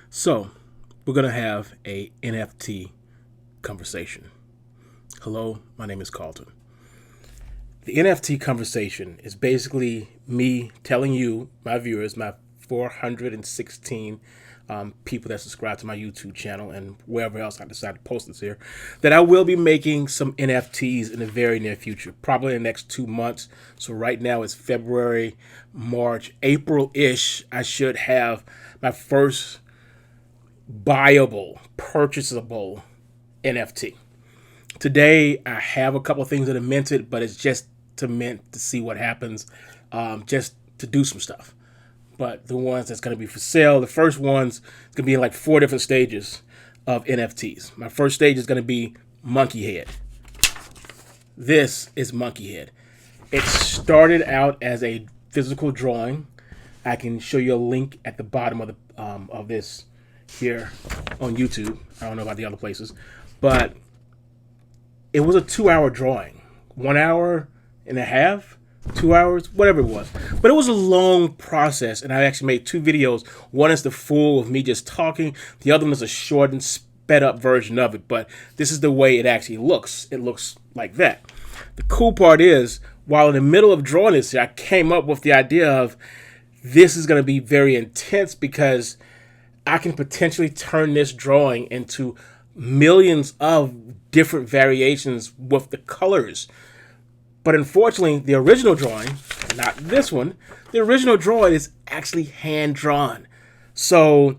So, we're going to have a NFT conversation. Hello, my name is Carlton. The NFT conversation is basically me telling you, my viewers, my 416 people that subscribe to my YouTube channel and wherever else I decide to post this here, that I will be making some NFTs in the very near future, probably in the next 2 months. So right now it's February, March, April-ish. I should have my first buyable, purchasable NFT. Today, I have a couple of things that are minted, but it's just to mint to see what happens, just to do some stuff. But the ones that's going to be for sale, the first one's going to be in like 4 different stages of NFTs. My first stage is going to be Monkey Head. This is Monkey Head. It started out as a physical drawing. I can show you a link at the bottom of this here on YouTube. I don't know about the other places, but it was a 2-hour drawing, 1.5 hours, 2 hours, whatever it was. But it was a long process, and I actually made 2 videos. One is the full of me just talking. The other one is a short and sped up version of it. But this is the way it actually looks. It looks like that. The cool part is, while in the middle of drawing this, I came up with the idea of this is going to be very intense because I can potentially turn this drawing into millions of different variations with the colors. But unfortunately, the original drawing, not this one, the original drawing is actually hand drawn. So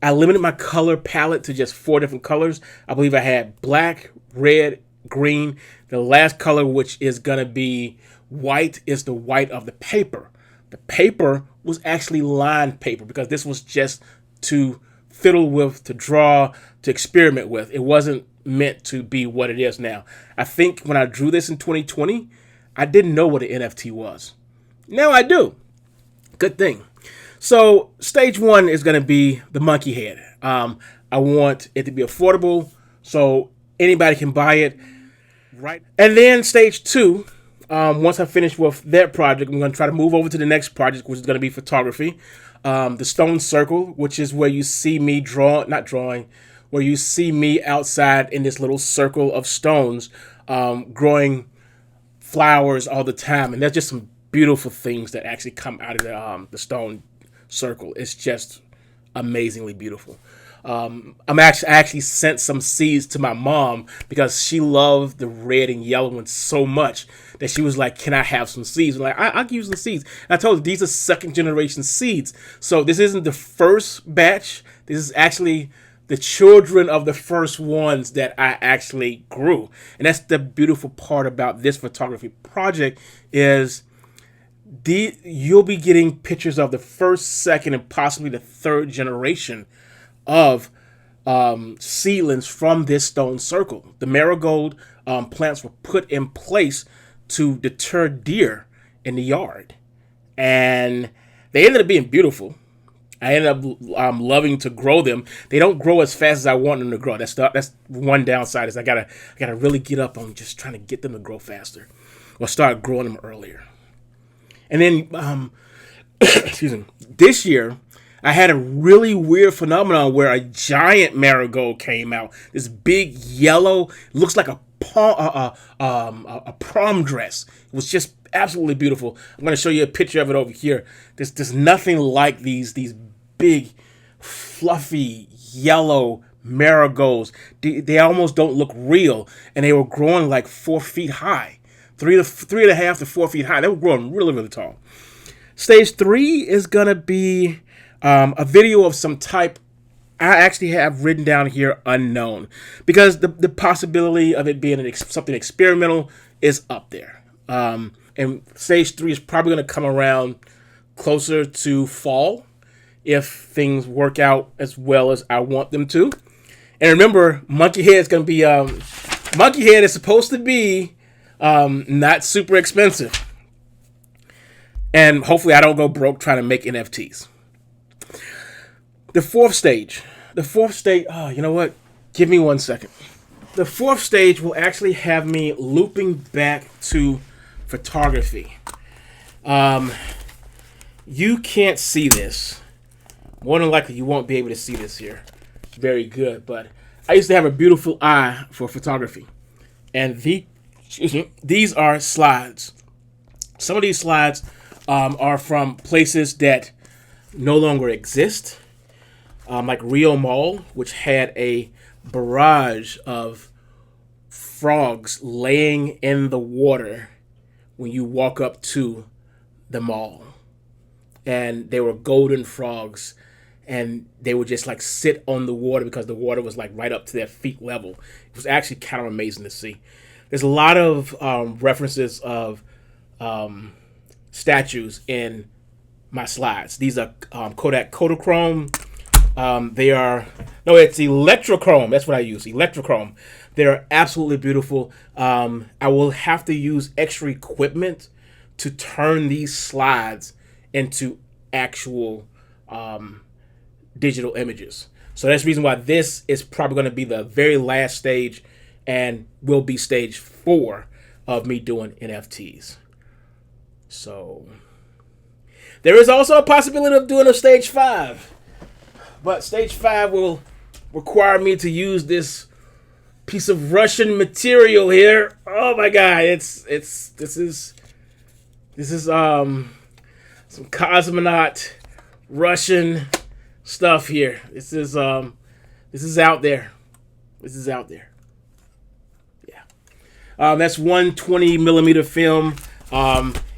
I limited my color palette to just 4 different colors. I believe I had black, red, green. The last color, which is going to be white, is the white of the paper. The paper was actually lined paper because this was just to fiddle with, to draw, to experiment with. It wasn't meant to be what it is now. I think when I drew this in 2020, I didn't know what an NFT was. Now I do. Good thing. So stage 1 is going to be the Monkey Head. I want it to be affordable so anybody can buy it. Right. And then stage 2, once I finish with that project, I'm going to try to move over to the next project, which is going to be photography. The stone circle, which is where you see me where you see me outside in this little circle of stones, growing flowers all the time. And there's just some beautiful things that actually come out of the stone circle. It's just amazingly beautiful. I actually sent some seeds to my mom because she loved the red and yellow ones so much that she was like, "Can I have some seeds?" I'm like, I'll give you some seeds. And I told her these are 2nd generation seeds. So this isn't the first batch. This is actually the children of the first ones that I actually grew. And that's the beautiful part about this photography project is you'll be getting pictures of the 1st, 2nd, and possibly the 3rd generation of seedlings from this stone circle. The marigold plants were put in place to deter deer in the yard, and they ended up being beautiful. I ended up loving to grow them. They don't grow as fast as I want them to grow. That's one downside is I gotta really get up on just trying to get them to grow faster or start growing them earlier. And then excuse me, this year I had a really weird phenomenon where a giant marigold came out. This big yellow, looks like a prom dress. It was just absolutely beautiful. I'm going to show you a picture of it over here. There's nothing like these big, fluffy, yellow marigolds. They almost don't look real, and they were growing like 4 feet high, 3.5 to 4 feet high. They were growing really, really tall. Stage 3 is going to be a video of some type. I actually have written down here unknown because the possibility of it being something experimental is up there. And stage 3 is probably going to come around closer to fall if things work out as well as I want them to. And remember, Monkey Head is going to be Monkey Head is supposed to be not super expensive, and hopefully I don't go broke trying to make NFTs. The fourth stage. Oh, you know what? Give me 1 second. The 4th stage will actually have me looping back to photography. You can't see this, more than likely you won't be able to see this here very good, but I used to have a beautiful eye for photography. And these are slides. Some of these slides are from places that no longer exist, like Rio Mall, which had a barrage of frogs laying in the water when you walk up to the mall. And they were golden frogs, and they would just like sit on the water because the water was like right up to their feet level. It was actually kind of amazing to see. There's a lot of references of statues in my slides. These are Kodak Kodachrome. It's electrochrome. That's what I use, electrochrome. They're absolutely beautiful. I will have to use extra equipment to turn these slides into actual digital images. So that's the reason why this is probably going to be the very last stage and will be stage 4 of me doing NFTs. So there is also a possibility of doing a stage 5. But stage 5 will require me to use this piece of Russian material here. Oh my god, this is some cosmonaut Russian stuff here. This is out there. This is out there. Yeah. That's 120 millimeter film.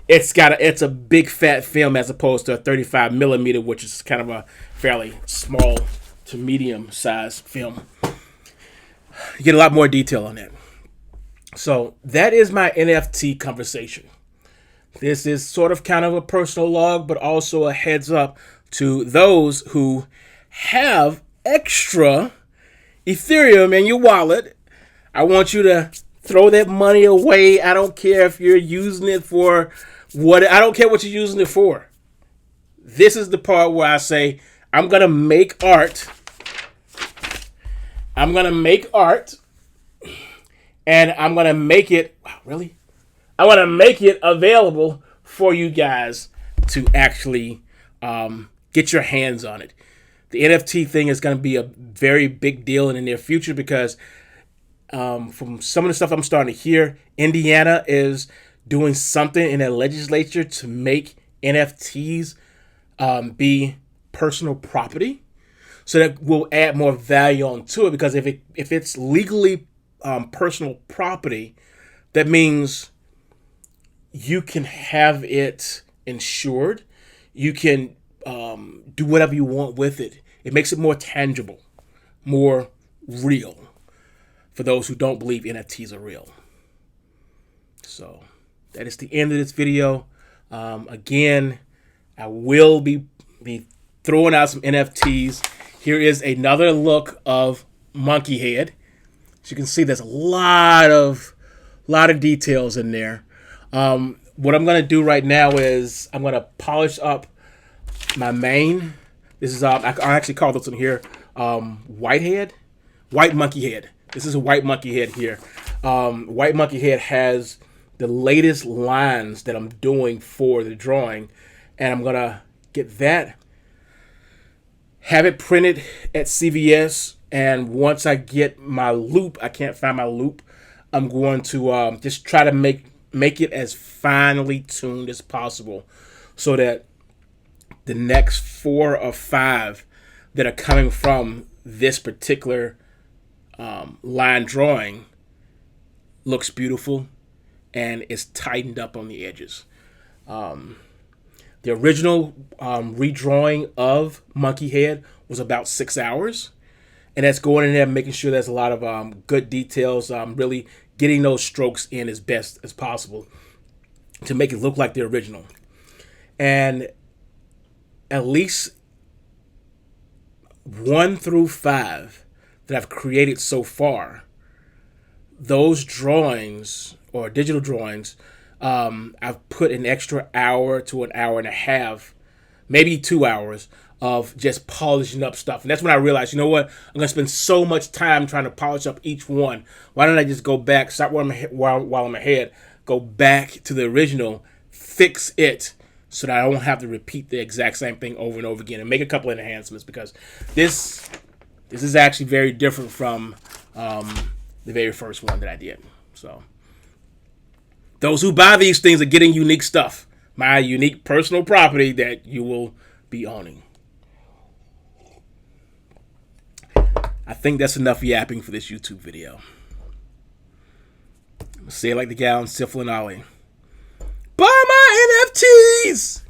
It's a big fat film as opposed to a 35 millimeter, which is kind of a fairly small to medium size film. You get a lot more detail on that. So that is my NFT conversation. This is sort of kind of a personal log, but also a heads up to those who have extra Ethereum in your wallet. I want you to throw that money away. I don't care if you're using it for I don't care what you're using it for. This is the part where I say, I'm going to make art. I'm going to make art. And I'm going to make it, wow, really? I want to make it available for you guys to actually get your hands on it. The NFT thing is going to be a very big deal in the near future because from some of the stuff I'm starting to hear, Indiana is doing something in their legislature to make NFTs be personal property. So that will add more value onto it because if it's legally personal property, that means you can have it insured. You can do whatever you want with it. It makes it more tangible, more real for those who don't believe NFTs are real. So that is the end of this video. Again, I will be throwing out some NFTs. Here is another look of Monkey Head. As you can see, there's a lot of details in there. What I'm going to do right now is I'm going to polish up my mane. This is I actually call this one here white monkey head. This is a white monkey head here. White monkey head has the latest lines that I'm doing for the drawing, and I'm gonna get that, have it printed at CVS, and once I get my loop, I can't find my loop, I'm going to just try to make it as finely tuned as possible so that the next 4 or 5 that are coming from this particular line drawing looks beautiful and is tightened up on the edges. The original redrawing of Monkey Head was about 6 hours, and that's going in there making sure there's a lot of good details, really getting those strokes in as best as possible to make it look like the original. And at least 1 through 5 that I've created so far, those drawings or digital drawings, I've put an extra hour to an hour and a half, maybe 2 hours of just polishing up stuff. And that's when I realized, you know what? I'm going to spend so much time trying to polish up each one. Why don't I just go back, stop while I'm ahead, go back to the original, fix it so that I won't have to repeat the exact same thing over and over again, and make a couple of enhancements, because this is actually very different from the very first one that I did. So those who buy these things are getting unique stuff, my unique personal property that you will be owning. I think that's enough yapping for this YouTube video. I'm gonna say it like the gal in Syphil and Ollie. Buy my NFTs!